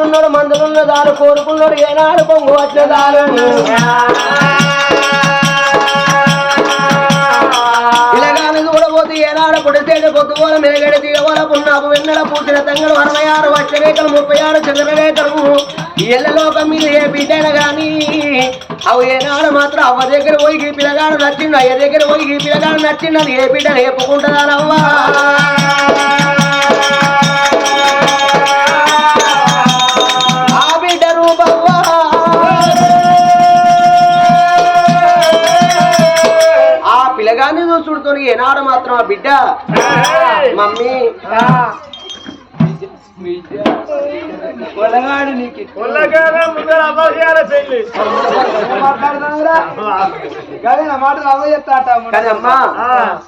కోరుకున్నాడు మందులున్న దారు కోరుకున్నాడు ఏనాడు పొంగు వచ్చిన దారు ఇలాగాని చూడబోతు ఏనాడు పొడితేడు పొద్దుగోల మేగడి తీయవల పున్నాపు వెన్నెల పూసిన తంగడు 66 వచ్చరేఖలు 36 చంద్రరేఖలు ఎల్లలోకం మీద ఏ బిడ్డైన గాని అవు ఏనాడు మాత్రం అవ్వ దగ్గర పోయి పిల్లగాడు నచ్చిండు అయ్య దగ్గర పోయి పిల్లగాడు నచ్చిండు అది ఏ బిడ్డను చెప్పుకుంటుందానవ్వా ఆ బిడ్డ రూపవ్వా ఆ పిల్లగాన్ని చూసుడుతో ఏనాడు మాత్రం ఆ బిడ్డ మమ్మీ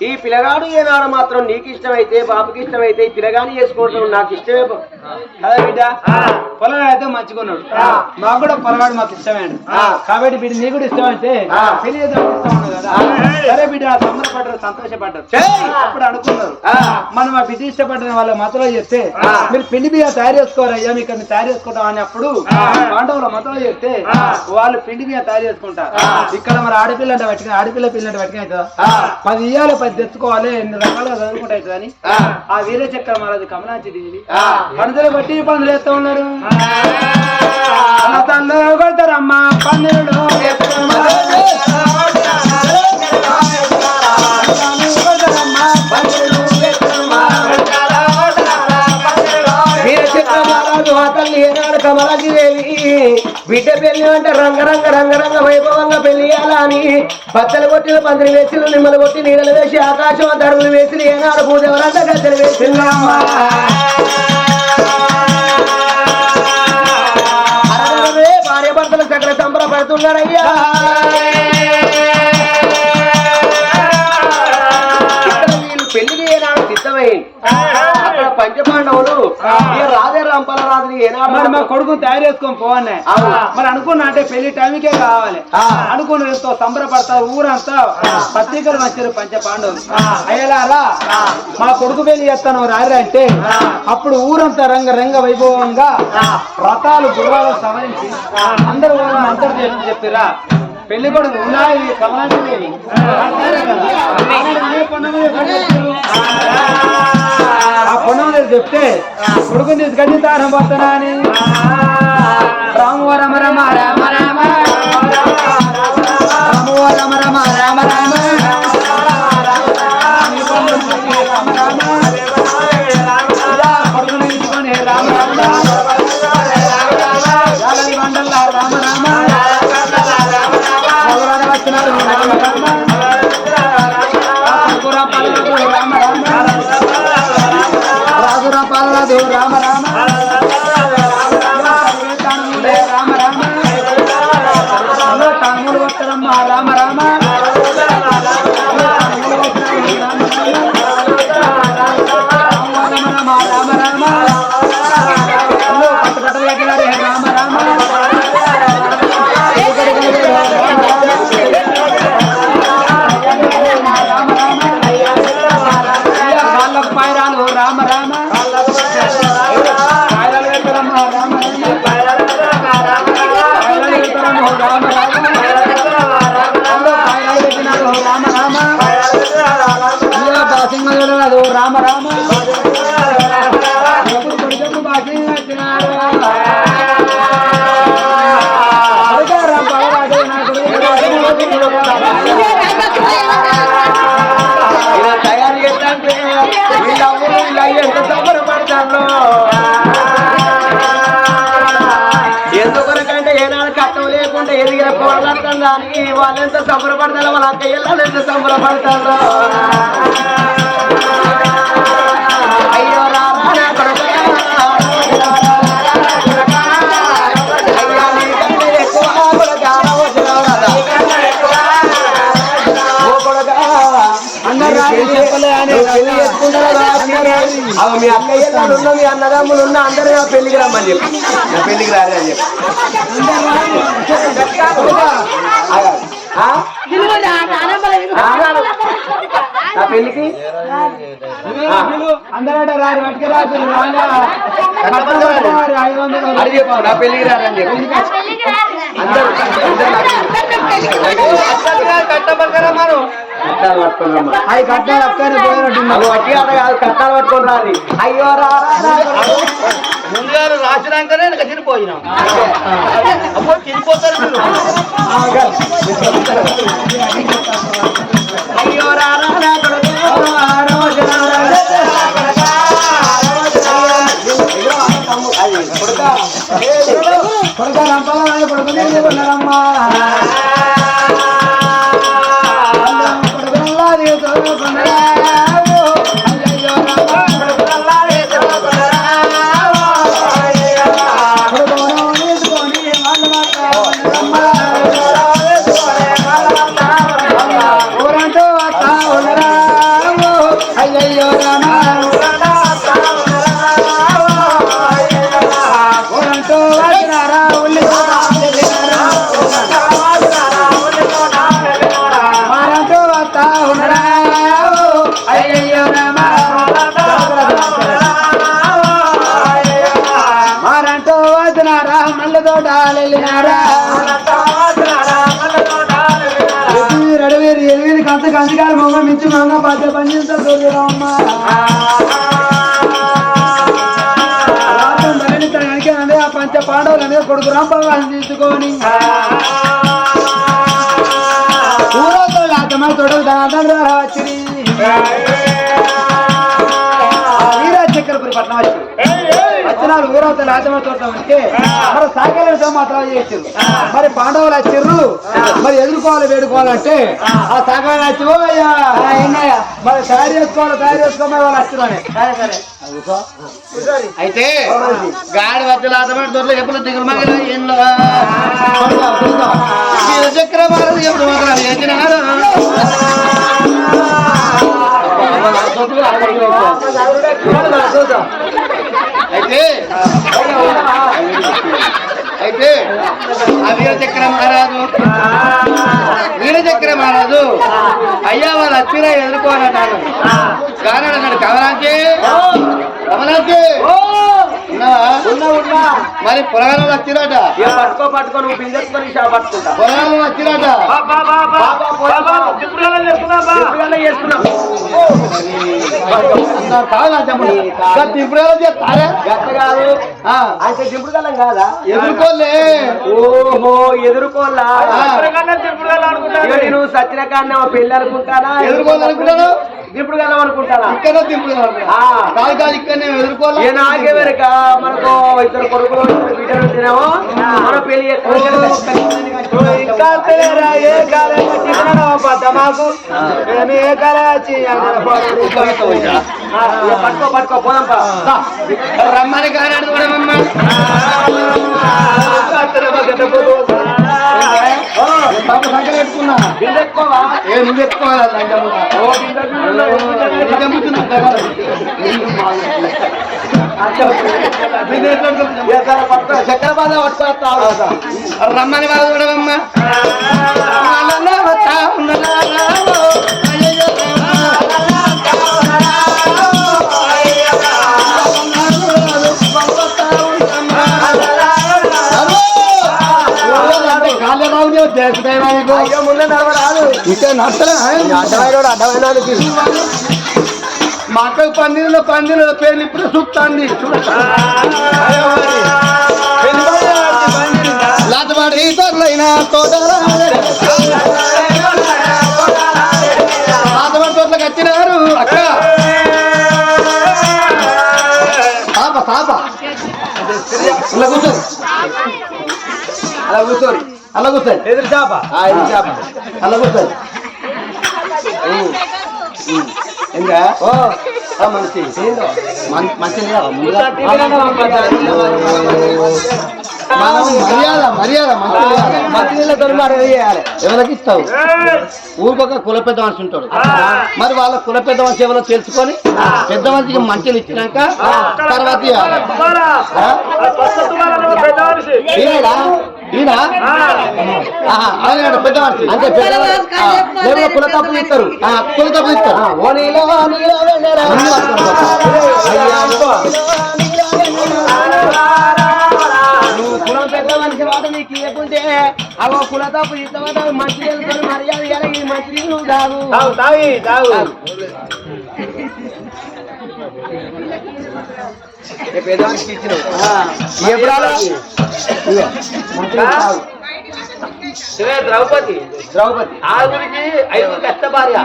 ఈ పిల్లగాడు ఏనాడు మాత్రం నీకు ఇష్టమైతే బాబుకి ఇష్టమైతే ఈ పిల్లగాని చేసుకోవడం నాకు ఇష్టమే కదా బిడ్డ పొలగాడు అయితే మంచిగున్నాడు మాకు కూడా పొలగాడు మాకు ఇష్టమే కాబట్టి బిడ్డ నీకు కూడా ఇష్టమైతే పెళ్లి చేద్దాం కదా సరే బిడ్డ సంబరపడ్డారు సంతోషపడ్డారు అప్పుడు అనుకున్నారు మనం ఆ బిడ్డ ఇష్టపడ్డ వాళ్ళ మతలో చెప్తే మీరు పిండి బియ్య తయారు చేసుకోరయ్యా మీకు తయారు చేసుకుంటాం అని అప్పుడు పాండవుల మతలో చెప్తే వాళ్ళు పిండి బియ్య తయారు చేసుకుంటారు ఇక్కడ మరి ఆడపిల్ల అంటే పట్టుకుని ఆడపిల్ల పిల్ల అంటే పట్టుకుని అవుతుందా 10 ఇయ్యాలి 10 తెచ్చుకోవాలి 2 రకాలుగా చదువుకుంటా అవుతుందని ఆ వీర చక్ర మహారాజు కమలాంచి దిగి పందులు బట్టి పందులు వేస్తూ ఉన్నారు తల్లు కొడతారమ్మా పందులు ఏనాడు కమలాకి దేవి బిడ్డ పెళ్లి అంటే రంగరంగ రంగరంగ వైభవంగా పెళ్లియాలా అని బట్టలు కొట్టిన పందిరి వేసి నిమ్మలు కొట్టి నీడలు వేసి ఆకాశం తరువులు వేసి ఏనాడు పూజ ఎవరంతా గద్దెలు వేసిందమ్మా భార్య భర్తలు చక్ర సంబరపడుతున్నారయ్యా వీళ్ళు పెళ్లికి ఏనాడు సిద్ధమైంది అక్కడ పంచపాండవులు రాధే రంపాల రాజు ఏనాడు మరి మా కొడుకు తయారు చేసుకొని పోవన్నా మరి అనుకున్నా అంటే పెళ్లి టైంకే కావాలి అనుకున్న ఎంతో సంబరపడతారు ఊరంతా పత్రికలు వచ్చారు పంచపాండవులు అయ్యలారా మా కొడుకు పెళ్లి చేస్తాను రారు అంటే అప్పుడు ఊరంతా రంగ వైభవంగా రథాలు గుర్రాలు సవరించి అందరూ అందరు చెప్పిరా పెళ్లి కొడుకు ఉన్నాయి కమలాంటి ఆ పొన్నం చెప్తే కొడుకుని తీసుకొచ్చి తారం పోతున్నా అని రాము రమ రమ రామ రామ రాము రమ రమ రామ రామ కొడుకుని తీసుకొని రామ రామ మండల రామ రామ వచ్చినారు రామ రామ రాజురాపాలదు రామ రామ రామ రామ తమ్ముడు వస్తారమ్మ రామ రామ రామ రామ పట్టుబట్టలు కట్టినారు రామ రామ వాళ్ళకు పైరాలు రామ రామ రామ రామ ఇలా తయారు చేస్తే ఎంత సంబరపడతాను ఎందుకొరకంటే ఏనాడు కట్టం లేకుండా ఎదిగిన పోరాడతాను దానికి వాళ్ళు ఎంత సంబరపడతారో వాళ్ళ అక్కయ్యలు ఎంత సంబరపడతారో అయ్యో రారా మీ అక్కయ్యలు ఉన్న మీ అన్నదమ్ములు ఉన్న అందరూ నా పెళ్లికి రమ్మని చెప్పి నా పెళ్లికి రారే అని చెప్పి నా పెళ్లికి అందరూ రారు పట్టుకురాదు 500 అది చెప్పు నా పెళ్లికి రారని చెప్పు అందరూ కట్టబడతారా మనం కట్టాలు పట్టుకున్నాం అవి కట్టాలి అక్కని పోయినట్టు వట్టి ఆట కాదు కట్టాలు పట్టుకొని రాలి అయ్యో ముందుగారు రాసినాకనే తినిపోయినాం అమ్మో తినిపోతారు అయ్యో కొడుకున్నారమ్మా కంచకాలు మొగ మించి మంగ పద్ద పనిచేస్తామ్మా ఆ పంచ పాండవులు అనేది కొడుకు రాంపవాసం తీసుకొని ఊరతో లాతమా తొడలు వచ్చి వీరాచక్రపురి పట్నం వచ్చి వచ్చినారు ఊరవత లాతమా తోట ఉంటే మరి సాగలతో మాత్రం చేసారు మరి పాండవులు వచ్చారు మరి ఎదుర్కోవాలి వేడుకోవాలంటే ఆ సాగలు వచ్చి మరి తయారు చేసుకోమని వాళ్ళు వచ్చినానే అయితే గాడి వద్ద లాతమాట దొరలో ఎప్పుడు దిగులు మగల చక్రమాలు ఎప్పుడు మగల అయితే ఆ వీరచక్ర మహారాజు అయ్యా వాళ్ళు వచ్చినా ఎదుర్కోవాలన్నాడు కానీ అన్నాడు కమలాంచి మరి పొలగాలు వచ్చిరాట పట్టుకో నువ్వు బిందెత్తుకొని పట్టుకుంటా పొలగాలు వచ్చిరాట ఇప్పుడు చెప్తారా గట్ట కాదు అంటే దింపుడుగలం కాదా ఎదుర్కోలే ఓహో ఎదుర్కోలా నువ్వు సచిన కాన్న పెళ్లి అనుకుంటానా ఎదుర్కోవాలనుకున్నాను దింపుడు గలం అనుకుంటానా ఇక్కడ దింపుడు కాదు కాదు ఇక్కడ నేను ఎదుర్కోవాలి నాకే వెనక మనకు ఇద్దరు కొడుకులు ఇద్దరు బిడ్డలు తినేమో మన పెళ్లి పట్టుకో పోదాంపా రమ్మని కానాడు చూడమమ్మా పెట్టుకున్నా ఏ నువ్వు ఎత్తుకోవాలి చక్రపాద రమ్మని వాళ్ళు చూడమమ్మా మా అక్కకు పందిరిలో పేర్లు ఇప్పుడు చూపుతాంది లాతపాటి తోటలైనా లాతపాటి తోటలకు వచ్చినారు అక్క పాప అలా కూర్చోరు అలా కూర్చోరు ఎదురు చేప అలా కూర్చోరు ఏంగా మనిషి మంచి మర్యాద మంచి నీళ్ళతో మర్యాద చేయాలి. ఎవరికి ఇస్తావు? ఊరికొక కుల పెద్ద మనిషి ఉంటాడు. మరి వాళ్ళ కుల పెద్ద మనిషి ఎవరో తెలుసుకొని పెద్ద మనిషికి మంచిలు ఇచ్చినాక తర్వాత ఇవ్వాలి. ఈయన పెద్ద మనిషి అంటే పెద్ద కుల తప్పులు ఇస్తారు. కుల తప్పులు ఇస్తారు. ఓ నీలో నువ్వు కులం పెద్ద మనిషి మాట నీకు ఇవ్వకుంటే అవో కుల తప్పు ఇస్తావా మంచి నీళ్ళతో మర్యాద ఇవ్వాలి. మంచి నీళ్ళు నువ్వు తాగు. పెద్దవానికి ఇచ్చినావు ద్రౌపది ఆగురికి 5 కష్ట భార్య.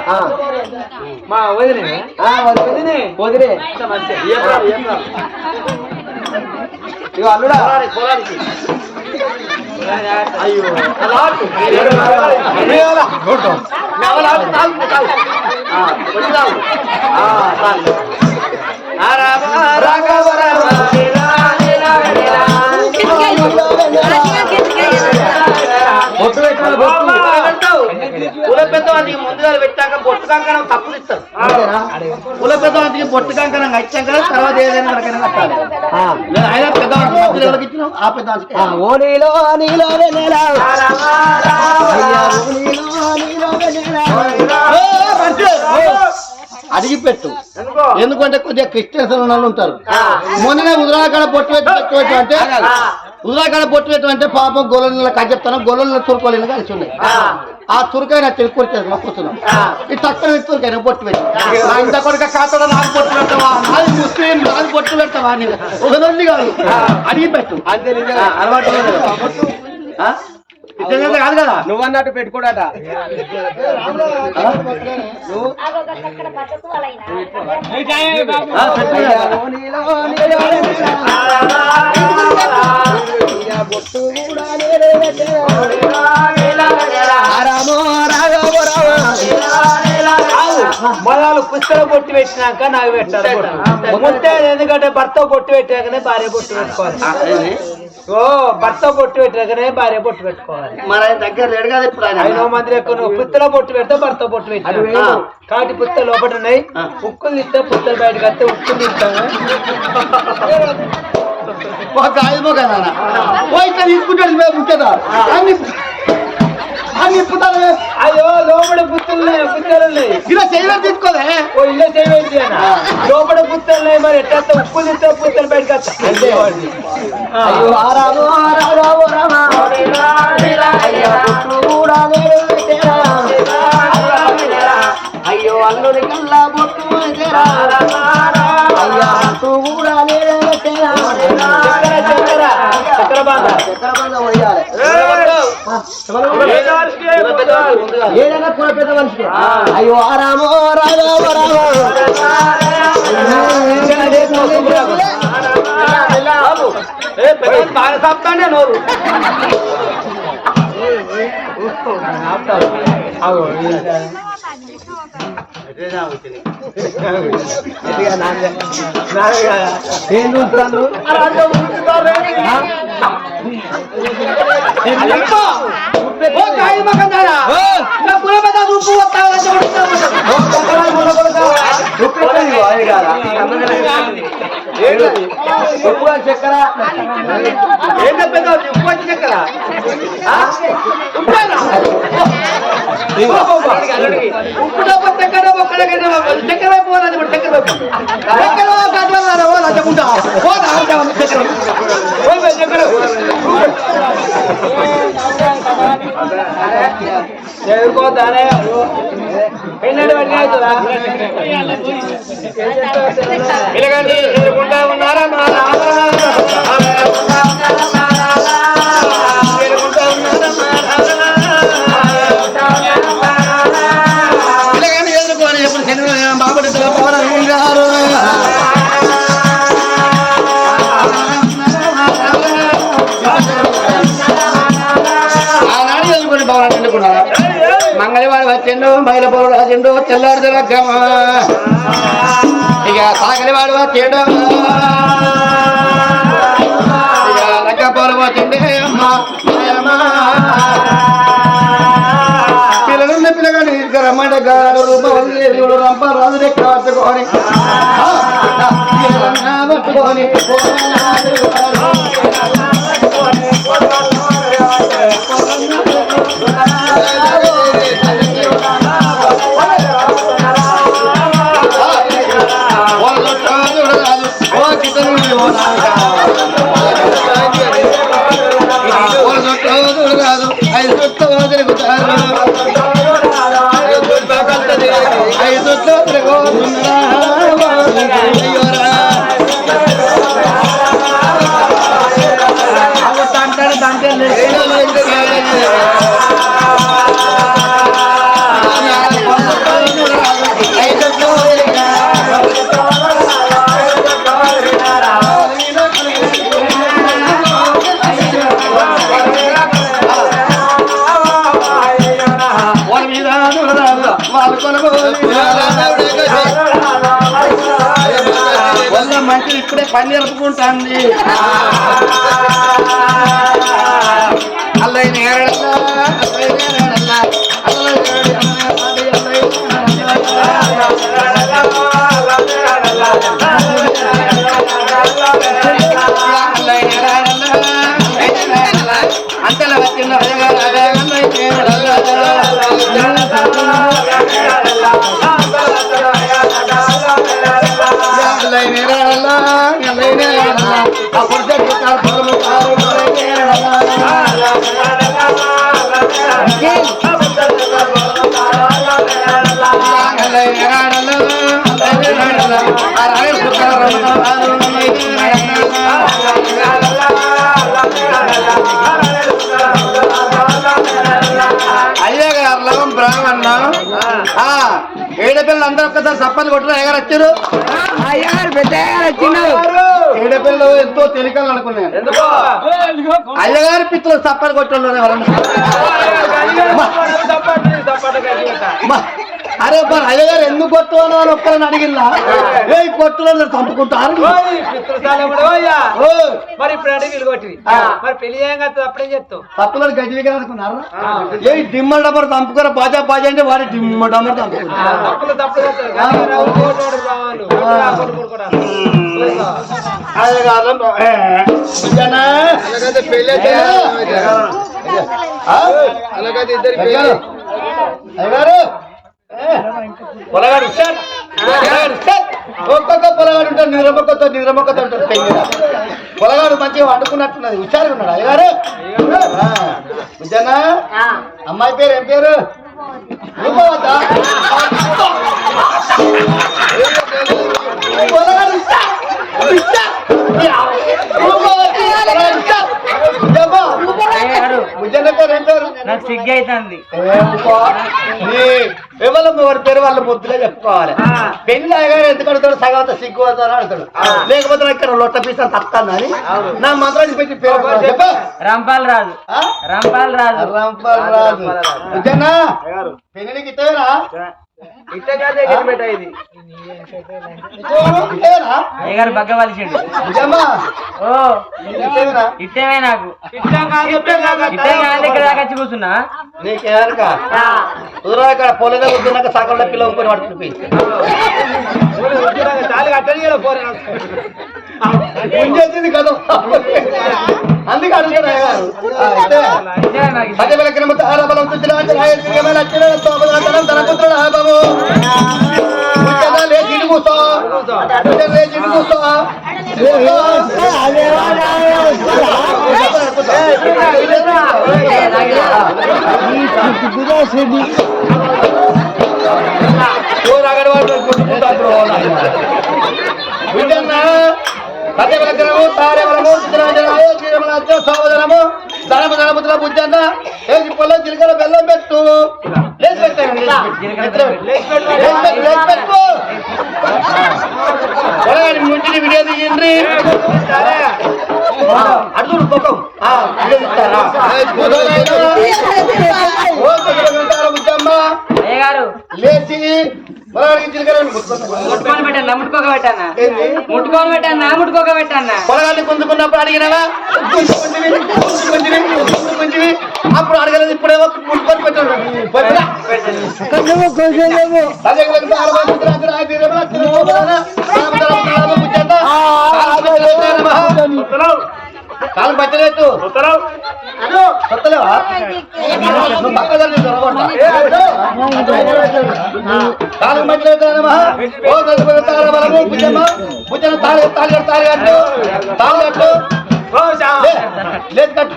మా వదినే ఇగో అల్లుడా అయ్యో బొట్టు పెట్టాలి. కుల పెద్దవానికి ముందుగా పెట్టాక బొట్టు కంకణం తప్పులు ఇస్తారు. కుల పెద్దవానికి బొట్టు కంకణం వచ్చాక తర్వాత ఏదైనా కనుక కట్టాలి. ఆయన పెద్దవానికి మధ్యలో ఎవరికి ఇచ్చినావు? ఆ పెద్దవానికి ఓ నీలో అడిగి పెట్టు. ఎందుకంటే కొద్దిగా క్రిస్టియన్స్ ఉంటారు. మొన్ననే ఉదరాకాడ బొట్టు పెట్టు అంటే ఉదరాకాడ బొట్టు పెట్టు అంటే పాపం గొల్లల కజెప్తాను గొల్లల తురుకోలేని కలిసి ఉన్నాయి. ఆ తురుకైనా తెలుసుకొచ్చేది మొక్కుతున్నాం. ఈ తక్కువ తురుకైనా బొట్టు పెట్టి ఇంత కొడుక కాకుండా నాకు బొట్టు పెట్టవా, నాది ముస్లిం నాకు బొట్టు పెట్టవా అని ఒక నుండి కాదు అడిగి పెట్టు. అంతే అలవాటు కాదు కదా. నువ్వు అన్నట్టు పెట్టుకోడట. మొదలు పుస్తక బొట్టు పెట్టినాక నాకు పెట్టారు. ఎందుకంటే భర్త బొట్టు పెట్టాకనే భార్య బొట్టు పెట్టుకోవాలి. ఓ భర్త బొట్టు పెట్టాకనే భార్య బొట్టు పెట్టుకోవాలి. మన దగ్గర లేడు కదా ఇప్పుడు 5 మంది ఎక్కువ. నువ్వు పుస్తల బొట్టు పెడితే భర్త బొట్టు పెట్టావు కాబట్టి పుస్తలు లోపల ఉన్నాయి. ఉక్కులు ఇస్తే పుస్తలు బయటకు వస్తే ఉక్కులు ఇస్తాము. తీసుకుంటాడు అయ్యో లోపల పుస్తలు ఇలా చేయడం తీసుకోలే. ఓ ఇలా చేయవేంటి అన్న లోపల పుస్తలు మరి ఎట్లా ఉప్పులు ఇస్తే పుస్తలు బయటకు వస్తా. అయ్యో అల్లుడి కల్లా బొట్టు ఏదైనా కుల పెద్ద మనిషి. అయ్యో రామో బాగా చెప్తానే నోరు ఏం చూస్తాను చక్కెర ఏం చెప్పేది ఉప్పు చక్కెర ఉప్పు డబ్బు చక్కెర చక్కెర పోరాది చక్కెర చెప్పుకుంటా చదువుకోదానే పెళ్ళి పడిన అవుతుందా ఇలాగండి చదువుకుంటా ఉన్నారా ఇలాగండి చదువుకోని ఎప్పుడు శని బాబు గారు ఆనాడు చదువుకుని భవనం మంగళవారం వచ్చిండు మైలపూరు రాసిండు తెల్లారి రగ్గమ్మ ఇక సాగలివాడు వచ్చిండు ఇక రగ్గపోలు తిండే అమ్మా పిల్లలున్న పిల్లగాని రమ్మంట గారు రూపవల్లి రంప రాజు రెక్క పట్టుకొని పట్టుకొని కాదు 5 చుట్టూ తిరుగుతారు 5 చుట్టూ తిరుగుతున్నా వాళ్ళ మంచి ఇప్పుడే పని జరుపుకుంటాంది అల్లయ్య అంతలా వచ్చింది అయ్యగారు బ్రాహ్మణ ఏడపిల్లలు అందరూ ఒక్కసారి సప్పలు కొట్టరు అయ్యగారు వచ్చారు ఏడపిల్లలు ఎంతో తెలికలు అనుకున్నాను అయ్యగారి పిత్తులు సప్పలు కొట్టరు అరే మరి అయ్యగారు ఎందుకు కొట్టున్నావు అని ఒక్కరిని అడిగిల్లా ఏ కొట్టులో చంపుకుంటారు మరి ఇప్పుడు అడిగి కొట్టి మరి పెళ్లి అప్పుడే చెప్తావు తప్పులను గజిలిగా అనుకున్నారు ఏ డిమ్మ డబ్బర్ చంపుకున్న బాజా బాజా అంటే వాడి డిమ్మ డబ్బర్ చంపుకున్నారు పొలగాడు ఒక్కొక్క పొలగాడు ఉంటాడు నిద్రమొక్కతో ఉంటాడు పొలగాడు మంచిగా వండుకున్నట్టున్నది హుషారుగా ఉన్నాడు అయ్యగారు విజయనా అమ్మాయి పేరు ఏం పేరు పొలగాడు నాకు సిగ్గు అవుతుంది ఎవరు ఎవరి పేరు వాళ్ళ ముద్దులే చెప్పుకోవాలి పెళ్లి అయ్యగారు ఎందుకు అడుగుతాడు సగవంత సిగ్గు అవుతాను అడుగుతాడు లేకపోతే ఇక్కడ లొట్ట పీసా తక్కుతాను అని నా మంత్రానికి పెట్టి పేరు చెప్ప రంపాల్ రాజు రంపాల్ రాజు రంపాల్ రాజు నిజంగా పెళ్లికి ఇట్టేనా అయ్యగారు బగ్గ వలిసిండు ఓ ఇట్టేవే నాకు ఇక్కడ దాకా వచ్చి కూర్చున్నా నీకేరక ఇక్కడ పొలగా వద్దున్నాక సగంలో పిల్ల ఊపుకొని పడుతుంది చేసింది కదా అందుకే అడుగుతారు అయ్యగారు లేచి కూర్చో లేచి కూర్చో సత్యవలగ్రము తారేవలము చిత్రాంజనాయ శ్రీరమణాచ సోదరము ధనముద్ర బుద్ధన్న లేచి పొలం చిలకల బెల్లం పెట్టు లేచి పెట్టు ముంచి వీడియో తీయండి అర్జున్ ముఖం బుద్ధమ్మ లేచి పొలగానికి జీలకర్ర ముట్టుకొని పెట్టాను ముట్టుకోక పెట్టానా ఏంది? ముట్టుకొని పెట్టానా ముట్టుకోక పెట్టానా పొలగాన్ని గుంజుకున్నప్పుడు అడిగినావా కొంచెం అప్పుడు అడగలేదు ఇప్పుడేమో ముట్టుకొని పెట్టాడు కాలం పచ్చలేదు కొత్తలేవా కాలం పచ్చలేదు భుజన తాళి తాళి తాళి కట్టు తాళి కట్టు లేదు కట్టు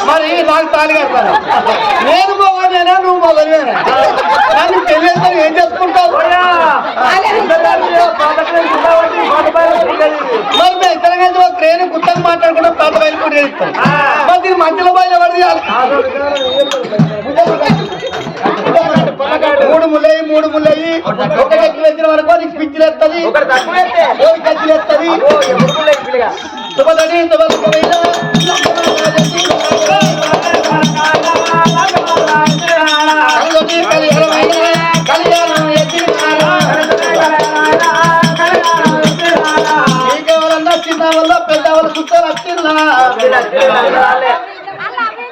మరి నాకు తాళి కడతాను నేను పోవాలేనా నువ్వు పోగలేనా నన్ను తెలియదు ఏం చేసుకుంటావు మరి మేము ఇతర ట్రైన్ గుర్తని మాట్లాడుకుంటాం పాత బయలు కూడా చేస్తాం మరి దీని మధ్యలో బయలు పడి మూడు ముళ్ళయి ఒక గచ్చులు వచ్చిన వరకు నీకు పిచ్చిలు ఎత్తది గచ్చులు ఎత్తది శుభదని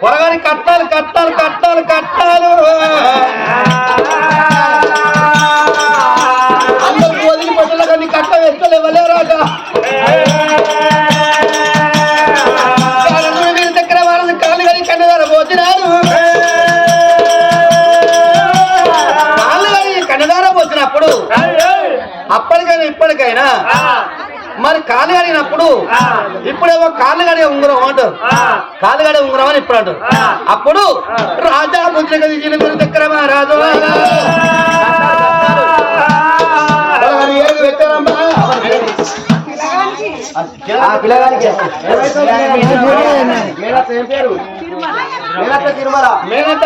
పొరగాని కట్టాలి కట్టాలి కట్టాలి కట్టాలు అందరికి వదిలిపెట్టలే కానీ కట్ట వేస్తలేవలేరాగా దగ్గర వాళ్ళని కాళ్ళు కానీ కన్నదార పోతున్నాను కాళ్ళు కానీ కన్నదార పోసినప్పుడు అప్పటికైనా ఇప్పటికైనా మరి కాళ్ళు కడిగినప్పుడు ఇప్పుడేమో కాళ్ళు కడిగే ఉంగరం అంటారు కాళ్ళు కడిగే ఉంగరం అని ఇప్పుడు అంటారు అప్పుడు రాజా ముద్ర దగ్గర రాజు పిల్లగానికి మేనత్త తిరుమల మేనత్త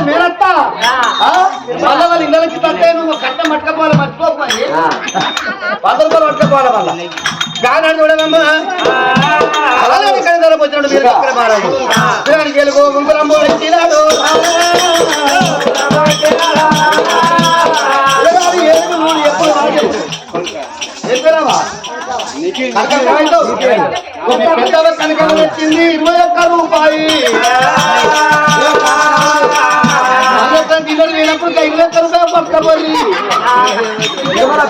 మేనత్త వాళ్ళ వాళ్ళ ఇళ్ళకి తట్టే నువ్వు కట్ట మట్టుకపోవాలి మర్చిపోకపోయి 100 రూపాయలు పట్టుకపోవాలి వాళ్ళ గానాడు చూడమ్మా అలాగే ఇక్కడ ధర వచ్చినట్టు మీరు దగ్గర మారాడు పిల్లగానికి వెలుగు ఉంగరం వచ్చినాడు కనకం వచ్చింది 21 రూపాయి పిల్లలు లేనప్పుడు 21 రూపాయలు పట్టుకపోయి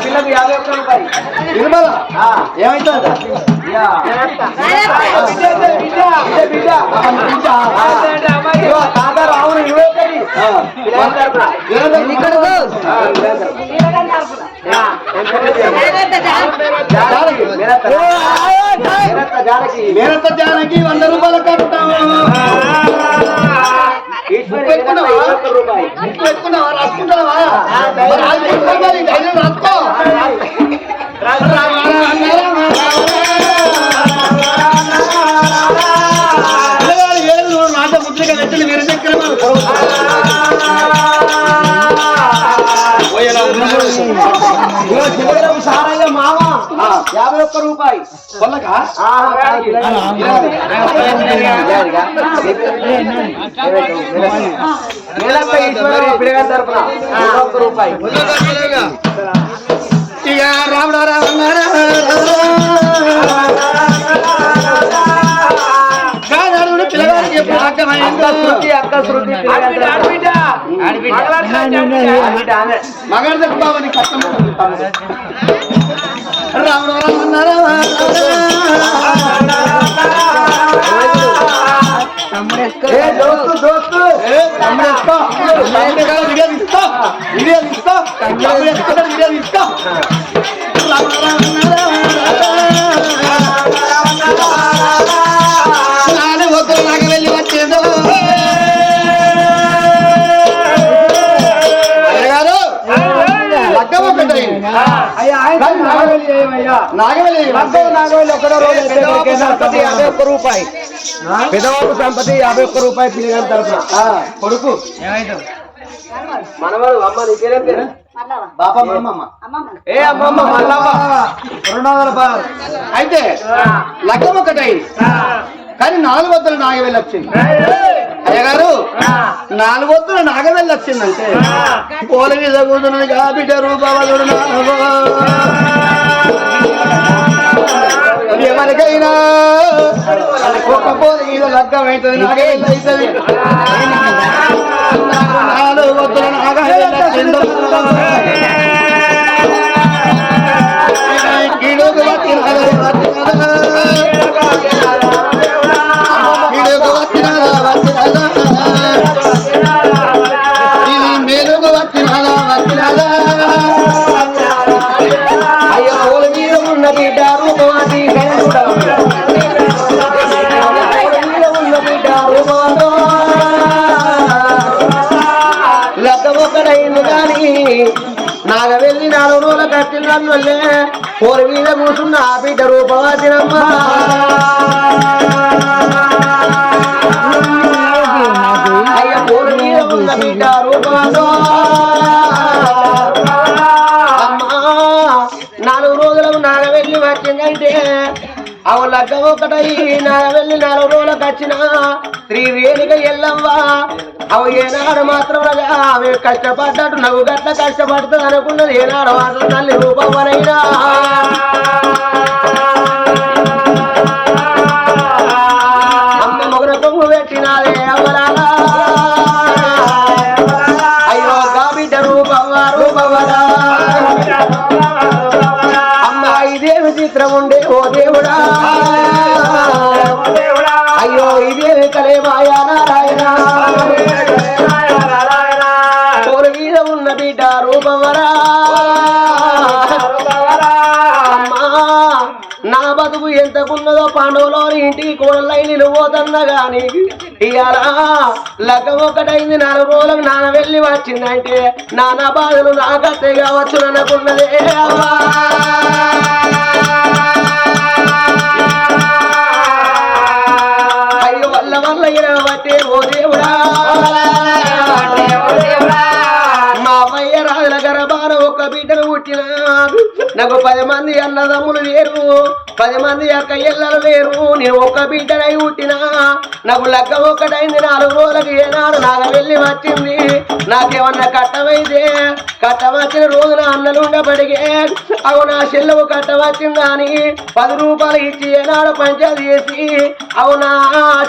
పిల్లకి 51 రూపాయలు నిర్మల ఏమైతుంది తాత రావును మేనత్త జానకి 100 రూపాయలు కట్టాము పెట్టుకున్నావా రాసుకుంటావా రాసుకో నాట ముద్రగా నెత్తలు మీరు దగ్గర సారయ్య మామ 51 రూపాయి కొల్లకా పిల్లగారి తరపున 1 రూపాయి ఇక రాముడు పిల్లగారికి మగాడి దగ్గర బాబు కష్టం రాముడు వెళ్ళి వచ్చేదో నాగవల్లి 51 రూపాయి పెదవాపు సంపతి 51 రూపాయి పిల్లగారి తరఫున కొడుకు మనవాడు అమ్మ నీకేనే పేరు బాపా అమ్మమ్మ ఏ అమ్మమ్మ మల్లవ్వ 216 అయితే లగ్గం ఒకటై కానీ 4 వద్దలు నాగవెల్లి వచ్చింది అయ్యగారు 4 వద్దలు నాగవెల్లి వచ్చిందంటే పోల మీద కూతున్నది బిడ్డ రూపవదుడు ఎవరికైనా ఒక్క పోల మీద లగ్గం అవుతుంది నాగవెల్లి అవుతుంది 4 వద్దలు నాగవెల్లి వచ్చిందో అయ్యో పూల మీద ఉన్న బిడ్డ రూపవాది ఉన్న బిడ్డ రూపవాదో లగ్గ ఒక్కడైంది కానీ నాగవెల్లి 4 రోజుల కట్టినల్లే పూల మీద కూర్చున్న ఆ బిడ్డ రూపవాదినమ్మా అయ్య పూల మీద ఉన్న బిడ్డ రూపవాదో అమ్మా 4 రోజులకు నాగవెల్లి వచ్చిందంటే అవు లగ్గం ఒకటై నాగవెల్లి 4 రోజులకు వచ్చిన శ్రీ రేణుక ఎల్లవ్వ అవు ఏనాడు మాత్రం ఆమె కష్టపడ్డట్టు నవ్వు గట్ల కష్టపడుతుంది అనుకున్నది ఏనాడు మాత్రం తల్లి రూపవనైనా అమ్మ మొగన పొంగు పెట్టినాదే అవ్వరాలా అయ్యో గా బిడ్డ రూపవరా అమ్మ ఇదేమి చిత్రం ఉండే ఓ దేవుడా అయ్యో ఇదేమి కలే మాయా నారాయణ పూల మీద ఉన్న బిడ్డ రూపవరా అమ్మా నా బతుకు ఎంతకున్నదో పాండవులోని ఇంటికి కోడలై నిలువోతన్నా గాని ఇవాళ లగ్గం ఒకటైంది 4 రోజులకు నానవెల్లి వచ్చిందంటే నానా బాధలు నాకత్తే కావచ్చు అనుకున్నదే అమ్మా అయ్యో వల్ల వల్ల ఇరవట్టే ఓ దేవుడా మా అమ్మయ్య రాజుల గర్భాన ఒక బిడ్డను పుట్టిన నాకు 10 మంది అన్నదమ్ములు లేరు 10 మంది అక్క ఎల్లలు లేరు నేను ఒక బిడ్డనై పుట్టినా నాకు లగ్గం ఒకటైంది 4 రోజులకు ఏనాడు నాగవెల్లి వచ్చింది నాకేమన్నా కట్టమైతే కట్టం వచ్చిన రోజున అన్నలు ఉండబడిగే అవు నా చెల్లెవు కట్టం వచ్చిందా అని 10 రూపాయలు ఇచ్చి ఏనాడు పంచాయతీ చేసి అవునా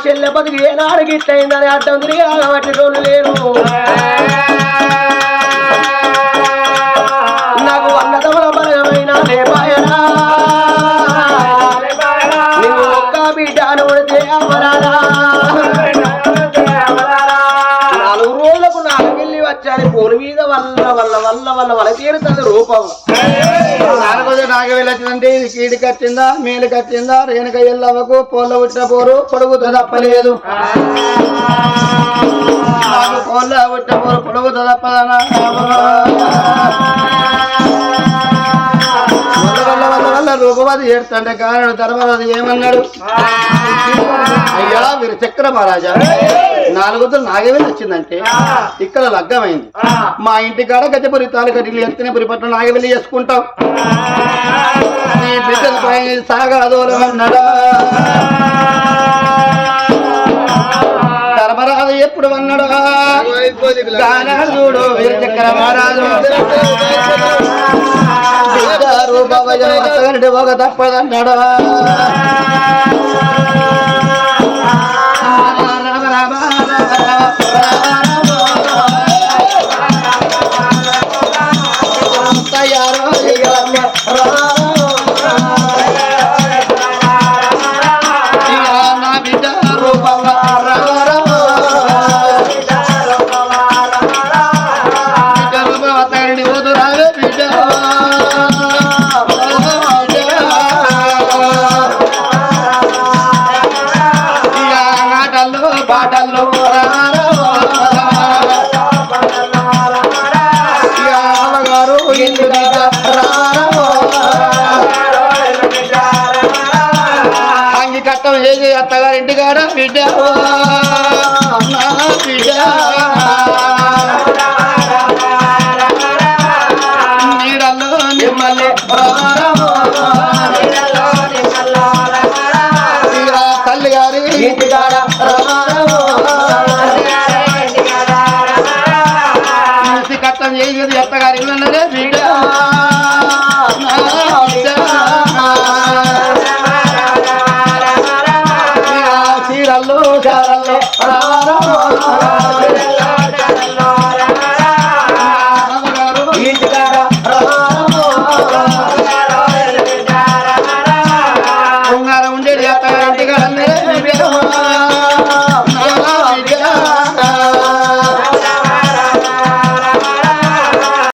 చెల్లె బతుకు ఏనాడు గిట్టయిందని అడ్డం తిరిగి కాబట్టి రోజులు లేరు నాకు అన్నదముల బలమైన లేపాయనా నువ్వు ఒక్క బిడ్డను ఉడితే అమరారా 4 రోజులకు నాగవెల్లి వచ్చాని పూల మీద వల్ల తీరుతుంది రూపం 4 రోజులు నాగవెల్లి వచ్చిందంటే ఇది కీడికి వచ్చిందా మేలుకి వచ్చిందా రేణుక ఎల్లవకు పోల పుట్టిన పోరు పొడుగుతో తప్పలేదు పోల పుట్టిన పోరు పొడుగుతో తప్పదనా వల్ల రూపవాది ఏడుతుంటే కారణం తర్వాత ఏమన్నాడు అయ్యా వీరు చక్ర మహారాజా 4 రోజులు నాగవెల్లి వచ్చిందంటే ఇక్కడ లగ్గమైంది మా ఇంటి కాడ గజపురి తాలూకటి ఎత్తునే పురిపట్నం నాగవెల్లి చేసుకుంటాం నీ బిడ్డలు సాగాదోలమన్నాడా ధర్మరాజు ఎప్పుడు అన్నాడు చూడు వీరు చక్ర మహారాజు ఒక తప్పదన్నాడు తయారు నా బిడ్డ రూపంగా పాటల్లో గారు అంగి కట్టం చేసి అత్తగారింటి కాడ బిడ్డ బిడ్డ పిల్లల్లో